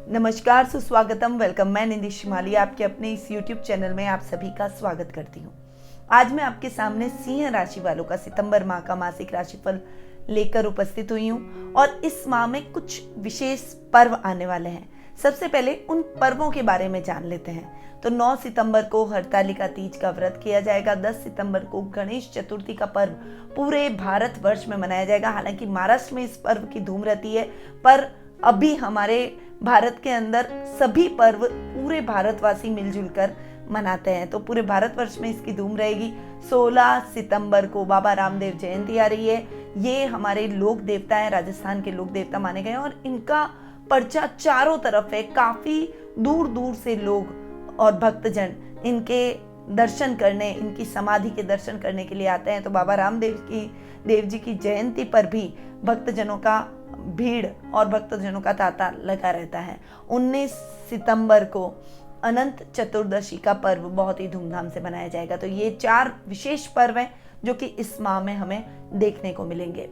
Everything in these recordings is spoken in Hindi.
नमस्कार, सुस्वागतम, वेलकम। मैं निधि शिमाली आपके अपने इस YouTube चैनल में आप सभी का स्वागत करती हूँ। आज मैं आपके सामने सिंह राशि वालों का सितंबर माह का मासिक राशिफल लेकर उपस्थित हुई हूँ और इस माह में कुछ विशेष पर्व आने वाले हैं। सबसे पहले उन पर्वों के बारे में जान लेते हैं। तो 9 सितंबर को हरतालिका तीज का व्रत किया जाएगा। 10 सितंबर को गणेश चतुर्थी का पर्व पूरे भारतवर्ष में मनाया जाएगा। हालांकि महाराष्ट्र में इस पर्व की धूम रहती है, पर अभी हमारे भारत के अंदर सभी पर्व पूरे भारतवासी मिलजुल कर मनाते हैं, तो पूरे भारतवर्ष में इसकी धूम रहेगी। 16 सितंबर को बाबा रामदेव जयंती आ रही है। ये हमारे लोक देवता हैं, राजस्थान के लोक देवता माने गए हैं और इनका पर्चा चारों तरफ है। काफी दूर दूर से लोग और भक्तजन इनके दर्शन करने, इनकी समाधि के दर्शन करने के लिए आते हैं। तो बाबा रामदेव जी की जयंती पर भी भक्तजनों का भीड़ और भक्तजनों का तांता लगा रहता है। 19 सितंबर को अनंत चतुर्दशी का पर्व बहुत ही धूमधाम से मनाया जाएगा। तो ये 4 विशेष पर्व हैं जो कि इस माह में हमें देखने को मिलेंगे।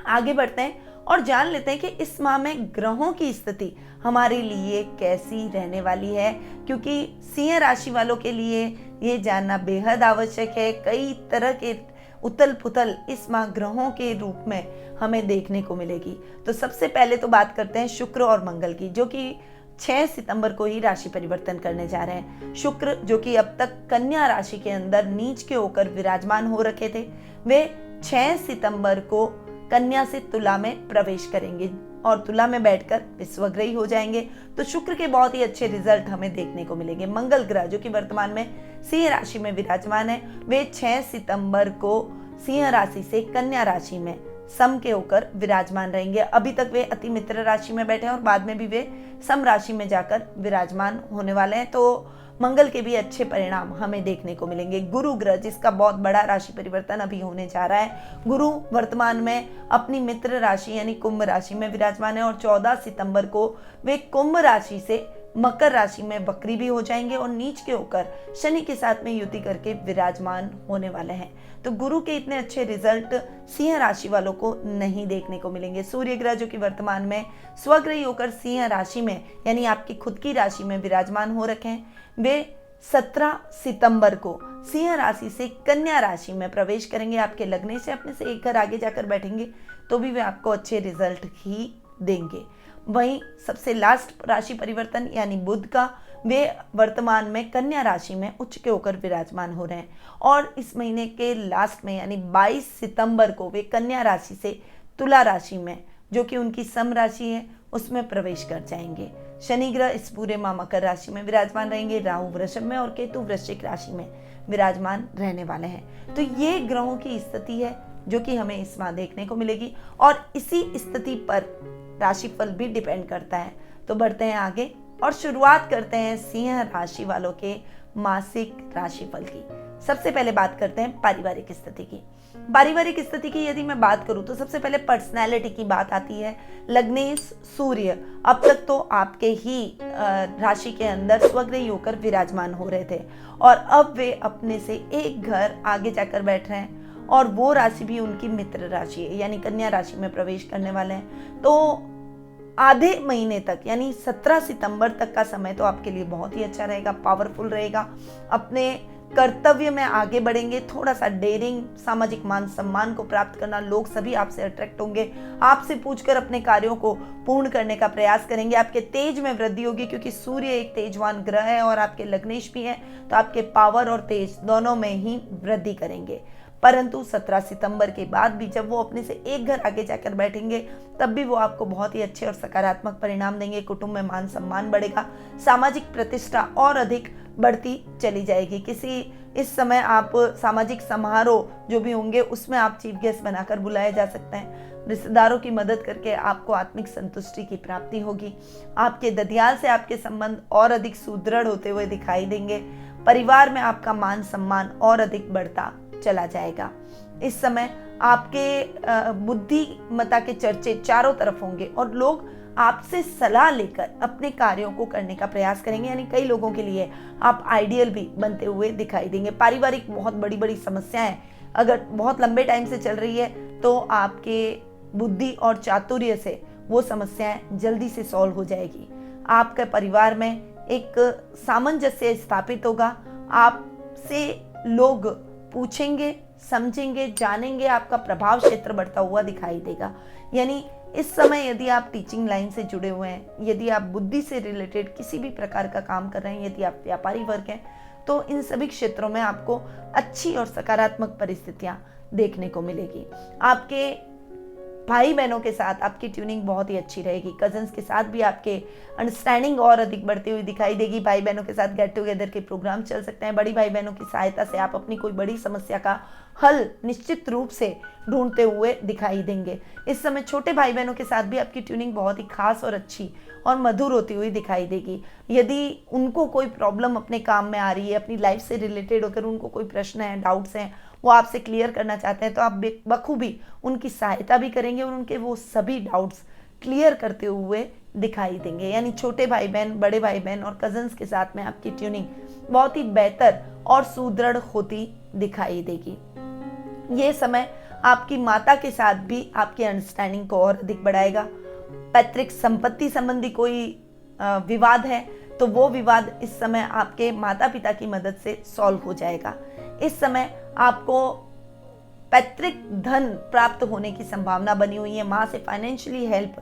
आगे बढ़ते हैं और जान लेते हैं कि इस माह में ग्रहों की स्थिति हमारे लिए कैसी रहने वाली है, क्योंकि सिंह राशि वालों के लिए ये जानना बेहद आवश्यक है। कई तरह के उथल पुथल इस माह ग्रहों के रूप में हमें देखने को मिलेगी। तो सबसे पहले तो बात करते हैं शुक्र और मंगल की, जो कि 6 सितंबर को ही राशि परिवर्तन करने जा रहे हैं। शुक्र जो कि अब तक कन्या राशि के अंदर नीच के होकर विराजमान हो रखे थे, वे 6 सितंबर को कन्या से तुला में प्रवेश करेंगे और तुला में बैठकर विश्वग्रही हो जाएंगे। तो शुक्र के बहुत ही अच्छे रिजल्ट हमें देखने को मिलेंगे। मंगल ग्रह जो कि वर्तमान में सिंह राशि में विराजमान है, वे 6 सितंबर को सिंह राशि से कन्या राशि में सम के होकर विराजमान रहेंगे। अभी तक वे अति मित्र राशि में बैठे हैं और बाद में भी वे सम राशि में जाकर विराजमान होने वाले हैं। तो मंगल के भी अच्छे परिणाम हमें देखने को मिलेंगे। गुरु ग्रह जिसका बहुत बड़ा राशि परिवर्तन अभी होने जा रहा है, गुरु वर्तमान में अपनी मित्र राशि यानी कुंभ राशि में विराजमान है और 14 सितंबर को वे कुंभ राशि से मकर राशि में वक्री भी हो जाएंगे और नीच के होकर शनि के साथ में युति करके विराजमान होने वाले हैं। तो गुरु के इतने अच्छे रिजल्ट सिंह राशि वालों को नहीं देखने को मिलेंगे। सूर्य ग्रह जो कि वर्तमान में स्वग्रही होकर सिंह राशि में यानी आपकी खुद की राशि में विराजमान हो रखे हैं, वे 17 सितंबर को सिंह राशि से कन्या राशि में प्रवेश करेंगे। आपके लगने से अपने से एक घर आगे जाकर बैठेंगे तो भी वे आपको अच्छे रिजल्ट ही देंगे। वहीं सबसे लास्ट राशि परिवर्तन यानी बुध का, वे वर्तमान में कन्या राशि में उच्च के होकर विराजमान हो रहे हैं और इस महीने के लास्ट में यानी 22 सितंबर को वे कन्या राशि से तुला राशि में जो कि उनकी सम राशि है उसमें प्रवेश कर जाएंगे। शनि ग्रह इस पूरे माह मकर राशि में विराजमान रहेंगे, राहु वृषभ में और केतु वृश्चिक राशि में विराजमान रहने वाले हैं। तो ये ग्रहों की स्थिति है जो कि हमें इस माह देखने को मिलेगी और इसी स्थिति पर राशिफल भी डिपेंड करता है। तो बढ़ते हैं आगे और शुरुआत करते हैं सिंह राशि वालों के मासिक राशिफल की। सबसे पहले बात करते हैं पारिवारिक स्थिति की। पारिवारिक स्थिति की यदि मैं बात करूं तो सबसे पहले पर्सनैलिटी की बात आती है। लग्नेश सूर्य अब तक तो आपके ही राशि के अंदर स्वग्रही होकर विराजमान हो रहे थे और अब वे अपने से एक घर आगे जाकर बैठ रहे हैं और वो राशि भी उनकी मित्र राशि है यानी कन्या राशि में प्रवेश करने वाले हैं। तो आधे महीने तक यानी 17 सितंबर तक का समय तो आपके लिए बहुत ही अच्छा रहेगा, पावरफुल रहेगा। अपने कर्तव्य में आगे बढ़ेंगे, थोड़ा सा डेयरिंग, सामाजिक मान सम्मान को प्राप्त करना, लोग सभी आपसे अट्रैक्ट होंगे, आपसे पूछकर अपने कार्यों को पूर्ण करने का प्रयास करेंगे। आपके तेज में वृद्धि होगी क्योंकि सूर्य एक तेजवान ग्रह है और आपके लग्नेश भी है, तो आपके पावर और तेज दोनों में ही वृद्धि करेंगे। परंतु 17 सितंबर के बाद भी जब वो अपने से एक घर आगे जाकर बैठेंगे तब भी वो आपको बहुत ही अच्छे और सकारात्मक परिणाम देंगे। कुटुंब में मान सम्मान बढ़ेगा, सामाजिक प्रतिष्ठा और अधिक बढ़ती चली जाएगी। इस समय आप सामाजिक समारोह जो भी होंगे उसमें आप चीफ गेस्ट बनाकर बुलाए जा सकते हैं। रिश्तेदारों की मदद करके आपको आत्मिक संतुष्टि की प्राप्ति होगी। आपके ददियाल से आपके संबंध और अधिक सुदृढ़ होते हुए दिखाई देंगे। परिवार में आपका मान सम्मान और अधिक बढ़ता चला जाएगा। इस समय आपके बुद्धिमत्ता के चर्चे चारों तरफ होंगे और लोग आपसे सलाह लेकर अपने कार्यों को करने का प्रयास करेंगे, यानी कई लोगों के लिए आप आइडियल भी बनते हुए दिखाई देंगे। पारिवारिक बहुत बड़ी बड़ी समस्याएं अगर बहुत लंबे टाइम से चल रही है तो आपके बुद्धि और चातुर्य से वो समस्याएं जल्दी से सॉल्व हो जाएगी। आपके परिवार में एक सामंजस्य स्थापित होगा। आपसे लोग पूछेंगे, समझेंगे, जानेंगे, आपका प्रभाव क्षेत्र बढ़ता हुआ दिखाई देगा। यानी इस समय यदि आप टीचिंग लाइन से जुड़े हुए हैं, यदि आप बुद्धि से रिलेटेड किसी भी प्रकार का काम कर रहे हैं, यदि आप व्यापारी वर्ग हैं, तो इन सभी क्षेत्रों में आपको अच्छी और सकारात्मक परिस्थितियां देखने को मिलेगी। आपके भाई बहनों के साथ आपकी ट्यूनिंग बहुत ही अच्छी रहेगी। कजन्स के साथ भी आपके अंडरस्टैंडिंग और अधिक बढ़ती हुई दिखाई देगी। भाई बहनों के साथ गेट टुगेदर के प्रोग्राम चल सकते हैं। बड़ी भाई बहनों की सहायता से आप अपनी कोई बड़ी समस्या का हल निश्चित रूप से ढूंढते हुए दिखाई देंगे। इस समय छोटे भाई बहनों के साथ भी आपकी ट्यूनिंग बहुत ही खास और अच्छी और मधुर होती हुई दिखाई देगी। यदि उनको कोई प्रॉब्लम अपने काम में आ रही है, अपनी लाइफ से रिलेटेड होकर उनको कोई प्रश्न है, डाउट्स हैं, वो आपसे क्लियर करना चाहते हैं, तो आप बखूबी उनकी सहायता भी करेंगे और उनके वो सभी डाउट्स क्लियर करते हुए दिखाई देंगे। यानी छोटे भाई बहन, बड़े भाई बहन और कजन्स के साथ में आपकी ट्यूनिंग बहुत ही बेहतर और सुदृढ़ होती दिखाई देगी। ये समय आपकी माता के साथ भी आपकी अंडरस्टैंडिंग को और अधिक बढ़ाएगा। पैतृक संपत्ति संबंधी कोई विवाद है तो वो विवाद इस समय आपके माता पिता की मदद से सॉल्व हो जाएगा। इस समय आपको पैतृक धन प्राप्त होने की संभावना बनी हुई है। माँ से फाइनेंशियली हेल्प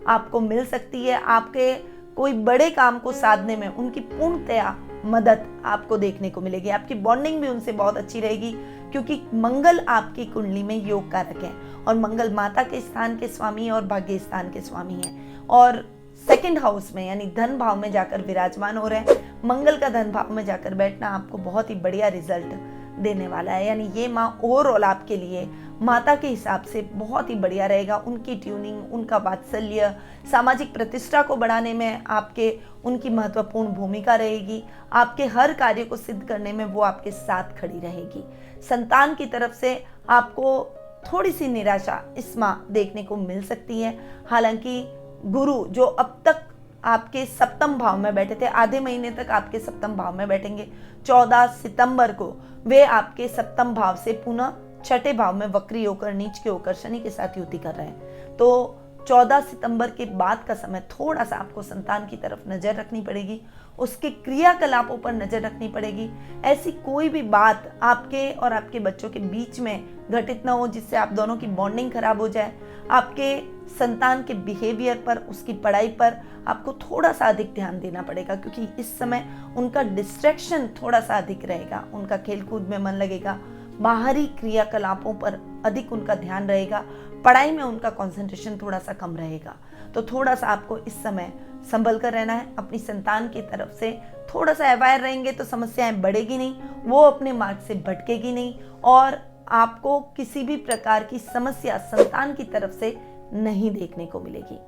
आपको मिल सकती है। आपके कोई बड़े काम को साधने में उनकी पूर्णतया मदद आपको देखने को मिलेगी। आपकी बॉन्डिंग भी उनसे बहुत अच्छी रहेगी, क्योंकि मंगल आपकी कुंडली में योग कारक है और मंगल माता के स्थान के स्वामी और भाग्य स्थान के स्वामी हैं और सेकंड हाउस में यानी धन भाव में जाकर विराजमान हो रहे हैं। मंगल का धन भाव में जाकर बैठना आपको बहुत ही बढ़िया रिजल्ट देने वाला है। यानी ये माँ ओवरऑल आपके लिए माता के हिसाब से बहुत ही बढ़िया रहेगा। उनकी ट्यूनिंग, उनका वात्सल्य, सामाजिक प्रतिष्ठा को बढ़ाने में आपके उनकी महत्वपूर्ण भूमिका रहेगी। आपके हर कार्य को सिद्ध करने में वो आपके साथ खड़ी रहेगी। संतान की तरफ से आपको थोड़ी सी निराशा इस माह देखने को मिल सकती है। हालांकि गुरु जो अब तक आपके सप्तम भाव में बैठे थे, आधे महीने तक आपके सप्तम भाव में बैठेंगे। 14 सितंबर को वे आपके सप्तम भाव से पुनः छठे भाव में वक्री होकर नीच के होकर शनि के साथ युति कर रहे हैं। तो 14 सितंबर के बाद का समय थोड़ा सा आपको संतान की तरफ नजर रखनी पड़ेगी, उसके क्रियाकलापों पर नजर रखनी पड़ेगी। ऐसी कोई भी बात आपके और आपके बच्चों के बीच में घटित ना हो जिससे आप दोनों की बॉन्डिंग खराब हो जाए। आपके संतान के बिहेवियर पर, उसकी पढ़ाई पर आपको थोड़ा सा अधिक ध्यान देना पड़ेगा, क्योंकि इस समय उनका डिस्ट्रैक्शन थोड़ा सा अधिक रहेगा। उनका खेलकूद में मन लगेगा, बाहरी क्रियाकलापों पर अधिक उनका ध्यान रहेगा, पढ़ाई में उनका कंसंट्रेशन थोड़ा सा कम रहेगा। तो थोड़ा सा आपको इस समय संभल कर रहना है। अपनी संतान की तरफ से थोड़ा सा अवेयर रहेंगे तो समस्याएं बढ़ेगी नहीं, वो अपने मार्ग से भटकेगी नहीं और आपको किसी भी प्रकार की समस्या संतान की तरफ से नहीं देखने को मिलेगी।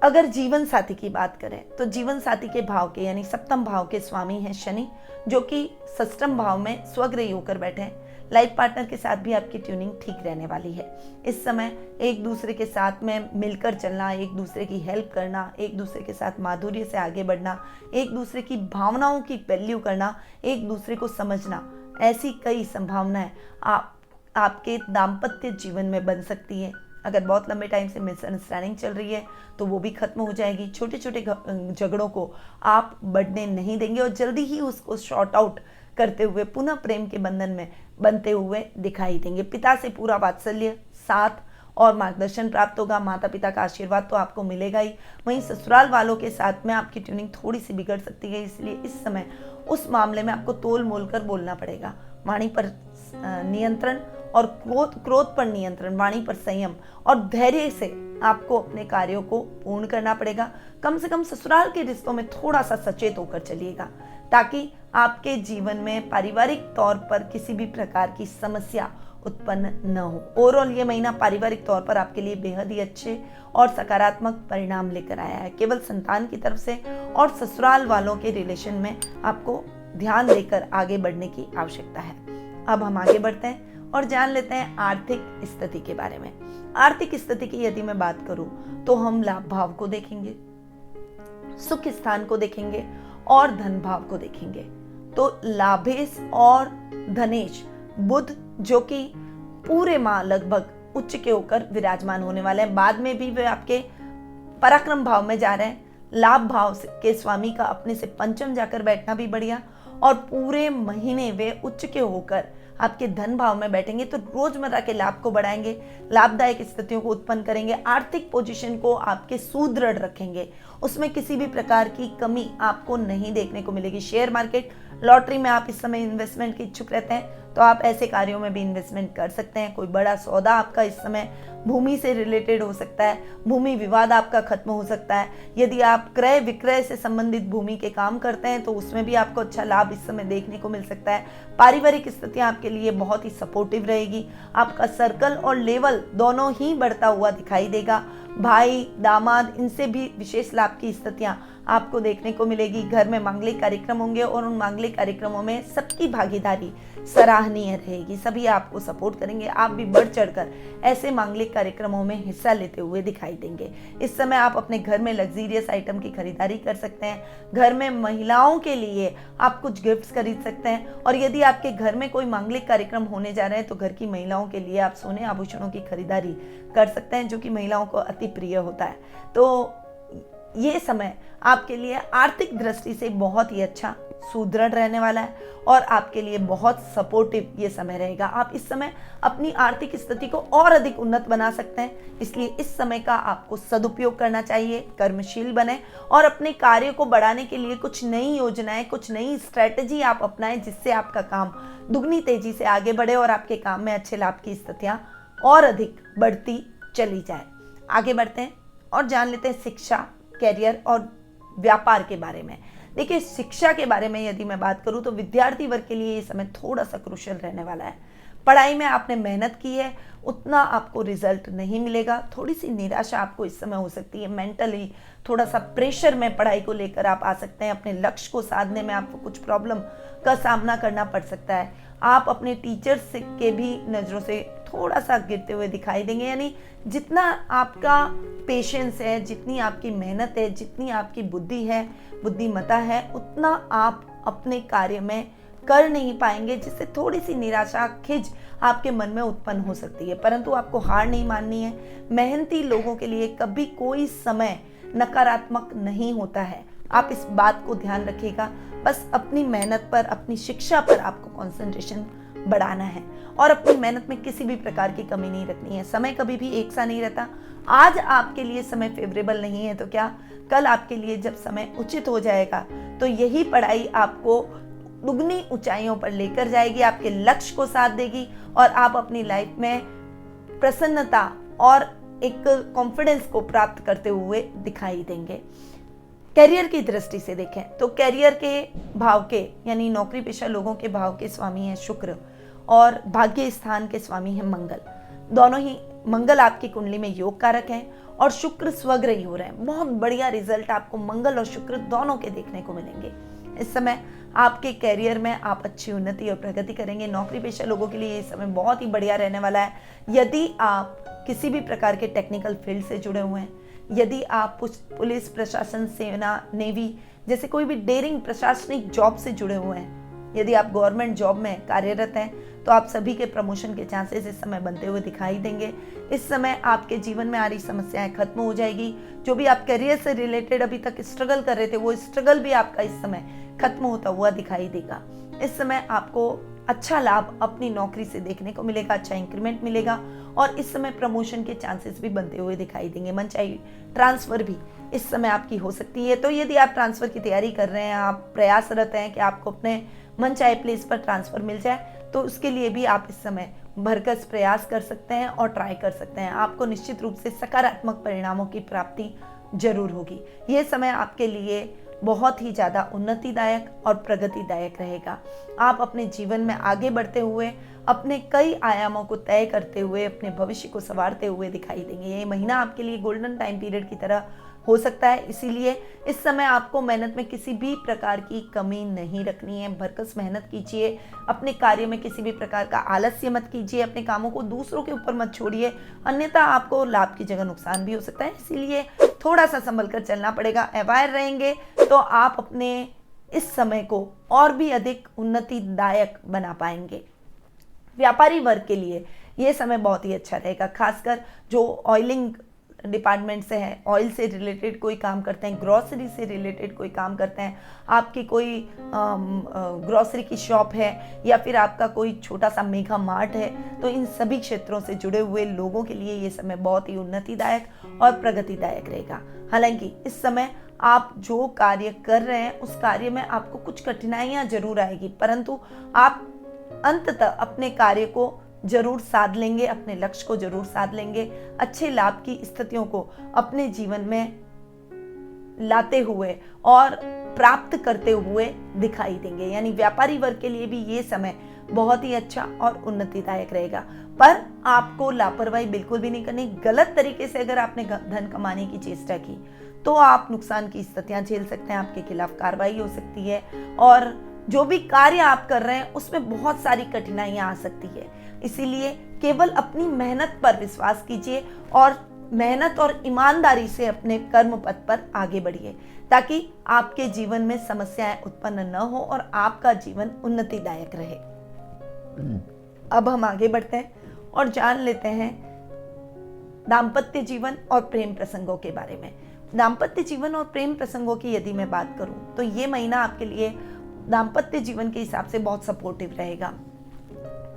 अगर जीवन साथी की बात करें तो जीवन साथी के भाव के यानी सप्तम भाव के स्वामी हैं शनि, जो कि षष्ठम भाव में स्वग्रही होकर बैठे हैं। लाइफ पार्टनर के साथ भी आपकी ट्यूनिंग ठीक रहने वाली है। इस समय एक दूसरे के साथ में मिलकर चलना, एक दूसरे की हेल्प करना, एक दूसरे के साथ माधुर्य से आगे बढ़ना, एक दूसरे की भावनाओं की वैल्यू करना, एक दूसरे को समझना, ऐसी कई संभावनाएं आपके दाम्पत्य जीवन में बन सकती है। अगर बहुत लंबे टाइम से मिसअंडरस्टैंडिंग चल रही है तो वो भी खत्म हो जाएगी। छोटे छोटे झगड़ों को आप बढ़ने नहीं देंगे और जल्दी ही उसको शॉर्ट आउट करते हुए पुनः प्रेम के बंधन में बनते हुए दिखाई देंगे। पिता से पूरा वात्सल्य, साथ और मार्गदर्शन प्राप्त होगा। माता पिता का आशीर्वाद तो आपको मिलेगा ही, वहीं ससुराल वालों के साथ में आपकी ट्यूनिंग थोड़ी सी बिगड़ सकती है। इसलिए इस समय उस मामले में आपको तोल मोल कर बोलना पड़ेगा। वाणी पर नियंत्रण और क्रोध पर नियंत्रण, वाणी पर संयम और धैर्य से आपको अपने कार्यों को पूर्ण करना पड़ेगा। कम से कम ससुराल के रिश्तों में थोड़ा सा सचेत होकर चलिएगा, ताकि आपके जीवन में पारिवारिक तौर पर किसी भी प्रकार की समस्या उत्पन्न न हो। ओवरऑल ये महीना पारिवारिक तौर पर आपके लिए बेहद ही अच्छे और सकारात्मक परिणाम लेकर आया है। केवल संतान की तरफ से और ससुराल वालों के रिलेशन में आपको ध्यान देकर आगे बढ़ने की आवश्यकता है। अब हम आगे बढ़ते हैं और जान लेते हैं आर्थिक स्थिति के बारे में। आर्थिक स्थिति की यदि मैं बात करूं तो हम लाभ भाव को देखेंगे, सुख स्थान को देखेंगे और धन भाव को देखेंगे। तो लाभेश और धनेश बुध जो कि पूरे माह लगभग उच्च के होकर विराजमान होने वाले हैं, बाद में भी वे आपके पराक्रम भाव में जा रहे हैं, लाभ भाव के स्वामी का अपने से पंचम जाकर बैठना भी बढ़िया, और पूरे महीने वे उच्च के होकर आपके धन भाव में बैठेंगे तो रोजमर्रा के लाभ को बढ़ाएंगे, लाभदायक स्थितियों को उत्पन्न करेंगे, आर्थिक पोजीशन को आपके सुदृढ़ रखेंगे, उसमें किसी भी प्रकार की कमी आपको नहीं देखने को मिलेगी। शेयर मार्केट, लॉटरी में आप इस समय इन्वेस्टमेंट के इच्छुक रहते हैं तो आप ऐसे कार्यों में भी इन्वेस्टमेंट कर सकते हैं। कोई बड़ा सौदा आपका इस समय भूमि से रिलेटेड हो सकता है, भूमि विवाद आपका खत्म हो सकता है। यदि आप क्रय विक्रय से संबंधित भूमि के काम करते हैं तो उसमें भी आपको अच्छा लाभ इस समय देखने को मिल सकता है। पारिवारिक स्थितियां आपके लिए बहुत ही सपोर्टिव रहेगी, आपका सर्कल और लेवल दोनों ही बढ़ता हुआ दिखाई देगा। भाई दामाद इनसे भी विशेष लाभ की स्थितियां आपको देखने को मिलेगी। घर में मांगलिक कार्यक्रम होंगे और उन मांगलिक कार्यक्रमों में सबकी भागीदारी सराहनीय रहेगी, सभी आपको सपोर्ट करेंगे, आप भी बढ़ चढ़कर ऐसे मांगलिक कार्यक्रमों में हिस्सा लेते हुए दिखाई देंगे। इस समय आप अपने घर में लग्जीरियस आइटम की खरीदारी कर सकते हैं। घर में महिलाओं के लिए आप कुछ गिफ्ट्स खरीद सकते हैं, और यदि आपके घर में कोई मांगलिक कार्यक्रम होने जा रहे हैं तो घर की महिलाओं के लिए आप सोने आभूषणों की खरीदारी कर सकते हैं, जो कि महिलाओं को अति प्रिय होता है। तो ये समय आपके लिए आर्थिक दृष्टि से बहुत ही अच्छा सुदृढ़ रहने वाला है और आपके लिए बहुत सपोर्टिव ये समय रहेगा। आप इस समय अपनी आर्थिक स्थिति को और अधिक उन्नत बना सकते हैं, इसलिए इस समय का आपको सदुपयोग करना चाहिए। कर्मशील बने और अपने कार्य को बढ़ाने के लिए कुछ नई योजनाएं, कुछ नई स्ट्रेटेजी आप अपनाएं, जिससे आपका काम दुगनी तेजी से आगे बढ़े और आपके काम में अच्छे लाभ की स्थितियां और अधिक बढ़ती चली जाए। आगे बढ़ते हैं और जान लेते हैं शिक्षा, कैरियर और व्यापार के बारे में। देखिए, शिक्षा के बारे में यदि मैं बात करूं तो विद्यार्थी वर्ग के लिए ये समय थोड़ा सा क्रूशियल रहने वाला है। पढ़ाई में आपने मेहनत की है, उतना आपको रिजल्ट नहीं मिलेगा, थोड़ी सी निराशा आपको इस समय हो सकती है। मेंटली थोड़ा सा प्रेशर में पढ़ाई को लेकर आप आ सकते हैं, अपने लक्ष्य को साधने में आपको कुछ प्रॉब्लम का सामना करना पड़ सकता है। आप अपने टीचर्स के भी नज़रों से थोड़ा सा गिरते हुए दिखाई देंगे, यानी जितना आपका पेशेंस है, जितनी आपकी मेहनत है, जितनी आपकी बुद्धि है, बुद्धिमत्ता है, उतना आप अपने कार्य में कर नहीं पाएंगे, जिससे थोड़ी सी निराशा, खिज आपके मन में उत्पन्न हो सकती है। परंतु आपको हार नहीं माननी है। मेहनती लोगों के लिए कभी कोई समय नकारात्मक नहीं होता है, आप इस बात को ध्यान रखिएगा। बस अपनी मेहनत पर, अपनी शिक्षा पर आपको कंसंट्रेशन बढ़ाना है और अपनी मेहनत में किसी भी प्रकार की कमी नहीं रखनी है। समय कभी भी एक सा नहीं रहता। आज आपके लिए समय फेवरेबल नहीं है तो क्या कल आपके लिए जब समय उचित हो जाएगा तो यही पढ़ाई आपको दुगनी ऊंचाइयों पर लेकर जाएगी, आपके लक्ष्य को साथ देगी और आप अपनी लाइफ में प्रसन्नता और एक कॉन्फिडेंस को प्राप्त करते हुए दिखाई देंगे। कैरियर की दृष्टि से देखें तो कैरियर के भाव के, यानी नौकरी पेशा लोगों के भाव के स्वामी हैं शुक्र और भाग्य स्थान के स्वामी हैं मंगल। दोनों ही, मंगल आपकी कुंडली में योग कारक हैं और शुक्र स्वग्रही हो रहे हैं। बहुत बढ़िया रिजल्ट आपको मंगल और शुक्र दोनों के देखने को मिलेंगे। इस समय आपके कैरियर में आप अच्छी उन्नति और प्रगति करेंगे। नौकरी पेशा लोगों के लिए ये समय बहुत ही बढ़िया रहने वाला है। यदि आप किसी भी प्रकार के टेक्निकल फील्ड से जुड़े हुए हैं, यदि आप पुलिस प्रशासन, सेना, नेवी जैसे कोई भी डेयरिंग प्रशासनिक जॉब से जुड़े हुए हैं, यदि आप गवर्नमेंट जॉब में कार्यरत हैं तो आप सभी के प्रमोशन के चांसेस इस समय बनते हुए दिखाई देंगे। इस समय आपके जीवन में आ रही समस्याएं खत्म हो जाएगी। जो भी आप करियर से रिलेटेड अभी तक स्ट्रगल कर रहे थे, वो स्ट्रगल भी आपका इस समय खत्म होता हुआ दिखाई देगा। इस समय आपको अच्छा लाभ अपनी नौकरी से देखने को मिलेगा, अच्छा इंक्रीमेंट मिलेगा और इस समय प्रमोशन के चांसेस भी बनते हुए दिखाई देंगे। मनचाही ट्रांसफर भी इस समय आपकी हो सकती है। तो यदि आप ट्रांसफर की तैयारी कर रहे हैं, आप प्रयासरत हैं कि आपको अपने मनचाहे प्लेस पर ट्रांसफर मिल जाए, तो उसके लिए भी आप इस समय भरकस प्रयास कर सकते हैं और ट्राई कर सकते हैं। आपको निश्चित रूप से सकारात्मक परिणामों की प्राप्ति जरूर होगी। ये समय आपके लिए बहुत ही ज़्यादा उन्नतिदायक और प्रगतिदायक रहेगा। आप अपने जीवन में आगे बढ़ते हुए, अपने कई आयामों को तय करते हुए, अपने भविष्य को संवारते हुए दिखाई देंगे। ये महीना आपके लिए गोल्डन टाइम पीरियड की तरह हो सकता है, इसीलिए इस समय आपको मेहनत में किसी भी प्रकार की कमी नहीं रखनी है। भरकस मेहनत कीजिए, अपने कार्य में किसी भी प्रकार का आलस्य मत कीजिए, अपने कामों को दूसरों के ऊपर मत छोड़िए, अन्यथा आपको लाभ की जगह नुकसान भी हो सकता है। इसीलिए थोड़ा सा संभल कर चलना पड़ेगा। अवेयर रहेंगे तो आप अपने इस समय को और भी अधिक उन्नतिदायक बना पाएंगे। व्यापारी वर्ग के लिए ये समय बहुत ही अच्छा रहेगा, खासकर जो ऑयलिंग डिपार्टमेंट से हैं, ऑयल से रिलेटेड कोई काम करते हैं, ग्रॉसरी से रिलेटेड कोई काम करते हैं, आपकी कोई ग्रॉसरी की शॉप है या फिर आपका कोई छोटा सा मेगा मार्ट है, तो इन सभी क्षेत्रों से जुड़े हुए लोगों के लिए ये समय बहुत ही उन्नतिदायक और प्रगतिदायक रहेगा। हालांकि इस समय आप जो कार्य कर रहे हैं उस कार्य में आपको कुछ कठिनाइयां जरूर आएगी, परंतु आप अंततः अपने कार्य को जरूर साध लेंगे, अपने लक्ष्य को जरूर साध लेंगे, अच्छे लाभ की स्थितियों को अपने जीवन में लाते हुए और प्राप्त करते हुए दिखाई देंगे। यानी व्यापारी वर्ग के लिए भी ये समय बहुत ही अच्छा और उन्नतिदायक रहेगा। पर आपको लापरवाही बिल्कुल भी नहीं करनी। गलत तरीके से अगर आपने धन कमाने की चेष्टा की तो आप नुकसान की स्थितियां झेल सकते हैं, आपके खिलाफ कार्रवाई हो सकती है और जो भी कार्य आप कर रहे हैं उसमें बहुत सारी कठिनाइयां आ सकती है। इसीलिए केवल अपनी मेहनत पर विश्वास कीजिए और मेहनत और ईमानदारी से अपने कर्म पथ पर आगे बढ़िए, ताकि आपके जीवन में समस्याएं उत्पन्न न हो और आपका जीवन उन्नतिदायक रहे। अब हम आगे बढ़ते हैं और जान लेते हैं दाम्पत्य जीवन और प्रेम प्रसंगों के बारे में। दाम्पत्य जीवन और प्रेम प्रसंगों की यदि मैं बात करूं तो ये महीना आपके लिए दाम्पत्य जीवन के हिसाब से बहुत सपोर्टिव रहेगा।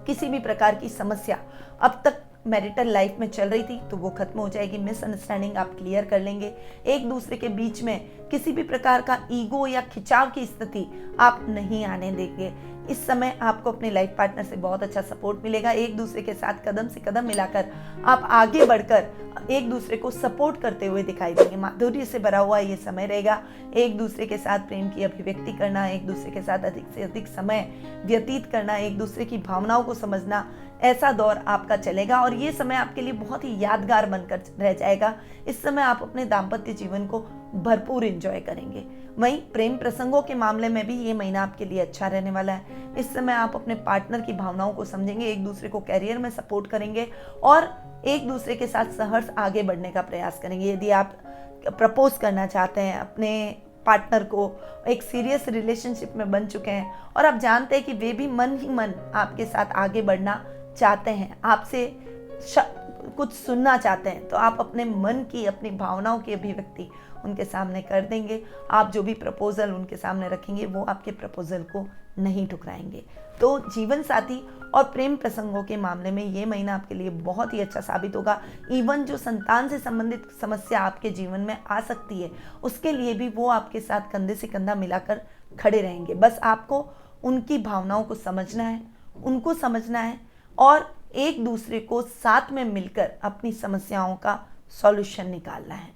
किसी भी प्रकार की समस्या अब तक मैरिटल लाइफ में चल रही थी तो वो खत्म हो जाएगी। मिसअंडरस्टैंडिंग आप क्लियर कर लेंगे। एक दूसरे के बीच में किसी भी प्रकार का ईगो या खिंचाव की स्थिति आप नहीं आने देंगे। इस समय आपको अपने लाइफ पार्टनर से बहुत अच्छा सपोर्ट मिलेगा। एक दूसरे के साथ कदम से कदम मिलाकर आप आगे बढ़कर एक दूसरे को सपोर्ट करते हुए दिखाई देंगे। माधुर्य से भरा हुआ ये समय रहेगा। एक दूसरे के साथ प्रेम की अभिव्यक्ति करना, एक दूसरे के साथ अधिक से अधिक समय व्यतीत करना, एक दूसरे की भावनाओं को समझना, ऐसा दौर आपका चलेगा और ये समय आपके लिए बहुत ही यादगार बनकर रह जाएगा। इस समय आप अपने दाम्पत्य जीवन को भरपूर एंजॉय करेंगे। वहीं प्रेम प्रसंगों के मामले में भी ये महीना आपके लिए अच्छा रहने वाला है। इस समय आप अपने पार्टनर की भावनाओं को समझेंगे, एक दूसरे को कैरियर में सपोर्ट करेंगे और एक दूसरे के साथ सहर्ष आगे बढ़ने का प्रयास करेंगे। यदि आप प्रपोज करना चाहते हैं अपने पार्टनर को, एक सीरियस रिलेशनशिप में बन चुके हैं और आप जानते हैं कि वे भी मन ही मन आपके साथ आगे बढ़ना चाहते हैं, आपसे कुछ सुनना चाहते हैं, तो आप अपने मन की, अपनी भावनाओं की अभिव्यक्ति उनके सामने कर देंगे। आप जो भी प्रपोजल उनके सामने रखेंगे वो आपके प्रपोजल को नहीं ठुकराएंगे। तो जीवन साथी और प्रेम प्रसंगों के मामले में ये महीना आपके लिए बहुत ही अच्छा साबित होगा। इवन जो संतान से संबंधित समस्या आपके जीवन में आ सकती है उसके लिए भी वो आपके साथ कंधे से कंधा मिलाकर खड़े रहेंगे। बस आपको उनकी भावनाओं को समझना है, उनको समझना है और एक दूसरे को साथ में मिलकर अपनी समस्याओं का सॉल्यूशन निकालना है।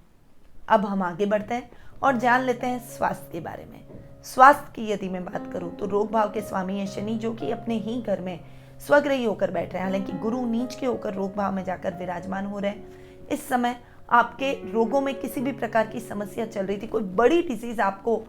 अब हम आगे बढ़ते हैं और जान लेते हैं स्वास्थ्य के बारे में। स्वास्थ्य की यदि मैं बात करूं तो रोग भाव के स्वामी है शनि, जो कि अपने ही घर में स्वग्रही होकर बैठ रहे हैं। हालांकि गुरु नीच के होकर रोग भाव में जाकर विराजमान हो रहे हैं। इस समय आपके रोगों में किसी भी प्रकार की समस्या चल रही थी, कोई बड़ी डिजीज आपको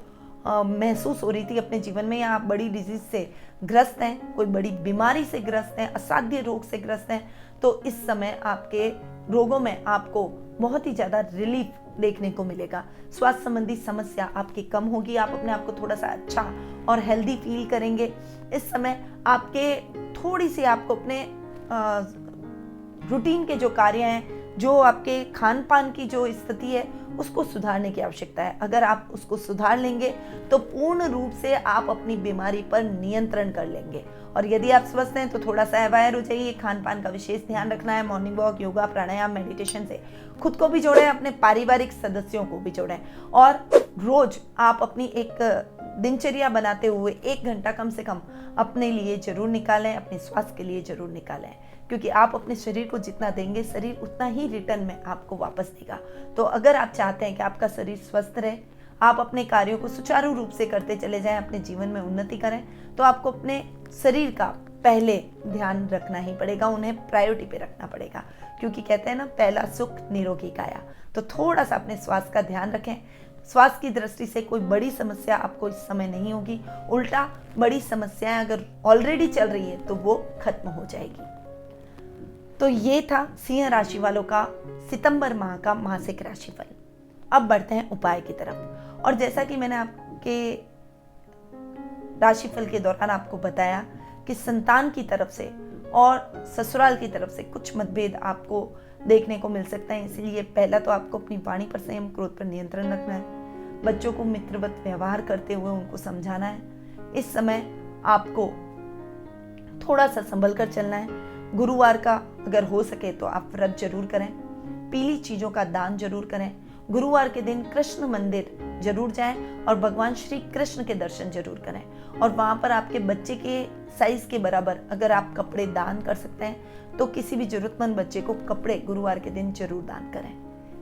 महसूस हो रही थी अपने जीवन में, या आप बड़ी डिजीज से ग्रस्त हैं, कोई बड़ी बीमारी से ग्रस्त हैं, असाध्य रोग से ग्रस्त हैं, तो इस समय आपके रोगों में आपको बहुत ही ज़्यादा रिलीफ देखने को मिलेगा। स्वास्थ्य संबंधी समस्या आपकी कम होगी। आप अपने आप को थोड़ा सा अच्छा और हेल्दी फील करेंगे। इस समय आपके थोड़ी सी आपको अपने रूटीन के जो कार्य हैं, जो आपके खान पान की जो स्थिति है उसको सुधारने की आवश्यकता है। अगर आप उसको सुधार लेंगे तो पूर्ण रूप से आप अपनी बीमारी पर नियंत्रण कर लेंगे। और यदि आप स्वस्थ हैं तो थोड़ा सा अवेयर हो जाइए। खान पान का विशेष ध्यान रखना है। मॉर्निंग वॉक, योगा, प्राणायाम, मेडिटेशन से खुद को भी जोड़ें, अपने पारिवारिक सदस्यों को भी जोड़ें और रोज आप अपनी एक दिनचर्या बनाते हुए 1 घंटा कम से कम अपने लिए जरूर निकालें, अपने स्वास्थ्य के लिए जरूर निकालें, क्योंकि आप अपने शरीर को जितना देंगे शरीर उतना ही रिटर्न में आपको वापस देगा। तो अगर आप चाहते हैं कि आपका शरीर स्वस्थ रहे, आप अपने कार्यों को सुचारू रूप से करते चले जाएं, अपने जीवन में उन्नति करें, तो आपको अपने शरीर का पहले ध्यान रखना ही पड़ेगा, उन्हें प्रायोरिटी पे रखना पड़ेगा, क्योंकि कहते हैं ना, पहला सुख निरोगी काया। तो थोड़ा सा अपने स्वास्थ्य का ध्यान रखें। स्वास्थ्य की दृष्टि से कोई बड़ी समस्या आपको इस समय नहीं होगी, उल्टा बड़ी समस्याएं अगर ऑलरेडी चल रही है तो वो खत्म हो जाएगी। तो ये था सिंह राशि वालों का सितंबर माह का मासिक राशिफल। अब बढ़ते हैं उपाय की तरफ। और जैसा कि मैंने आपके राशिफल के दौरान आपको बताया कि संतान की तरफ से और ससुराल की तरफ से कुछ मतभेद आपको देखने को मिल सकता है। इसलिए पहला तो आपको अपनी वाणी पर संयम, क्रोध पर नियंत्रण रखना है। बच्चों को मित्रवत व्यवहार करते हुए उनको समझाना है। इस समय आपको थोड़ा सा संभल कर चलना है। गुरुवार का अगर हो सके तो आप व्रत जरूर करें। पीली चीजों का दान जरूर करें। गुरुवार के दिन कृष्ण मंदिर जरूर जाएं और भगवान श्री कृष्ण के दर्शन जरूर करें। और वहां पर आपके बच्चे के साइज के बराबर अगर आप कपड़े दान कर सकते हैं तो किसी भी जरूरतमंद बच्चे को कपड़े गुरुवार के दिन जरूर दान करें।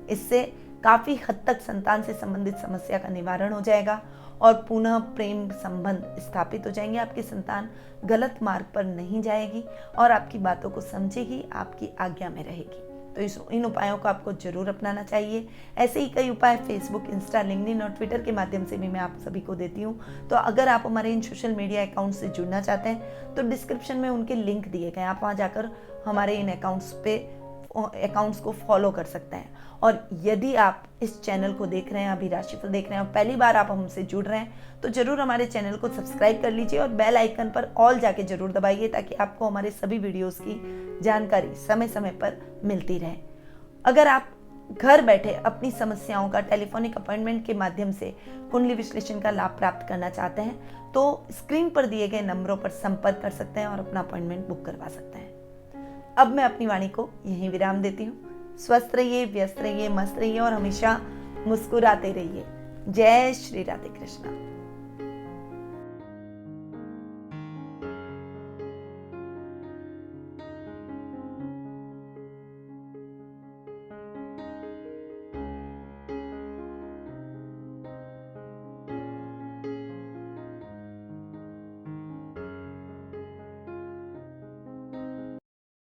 इससे काफी हद तक संतान से संबंधित समस्या का निवारण हो जाएगा और पुनः प्रेम संबंध स्थापित हो जाएंगे। आपकी संतान गलत मार्ग पर नहीं जाएगी और आपकी बातों को समझेगी, आपकी आज्ञा में रहेगी। तो इन उपायों को आपको जरूर अपनाना चाहिए। ऐसे ही कई उपाय फेसबुक, इंस्टा, लिंक्डइन और ट्विटर के माध्यम से भी मैं आप सभी को देती हूँ। तो अगर आप हमारे इन सोशल मीडिया अकाउंट से जुड़ना चाहते हैं तो डिस्क्रिप्शन में उनके लिंक दिए गए हैं, आप वहाँ जाकर हमारे इन अकाउंट्स को फॉलो कर सकते हैं। और यदि आप इस चैनल को देख रहे हैं, अभी राशिफल देख रहे हैं और पहली बार आप हमसे जुड़ रहे हैं तो जरूर हमारे चैनल को सब्सक्राइब कर लीजिए और बेल आइकन पर ऑल जाके जरूर दबाइए ताकि आपको हमारे सभी वीडियोस की जानकारी समय समय पर मिलती रहे। अगर आप घर बैठे अपनी समस्याओं का टेलीफोनिक अपॉइंटमेंट के माध्यम से कुंडली विश्लेषण का लाभ प्राप्त करना चाहते हैं तो स्क्रीन पर दिए गए नंबरों पर संपर्क कर सकते हैं और अपना अपॉइंटमेंट बुक करवा सकते हैं। अब मैं अपनी वाणी को यहीं विराम देती हूँ। स्वस्थ रहिए, व्यस्त रहिए, मस्त रहिए और हमेशा मुस्कुराते रहिए। जय श्री राधे कृष्णा।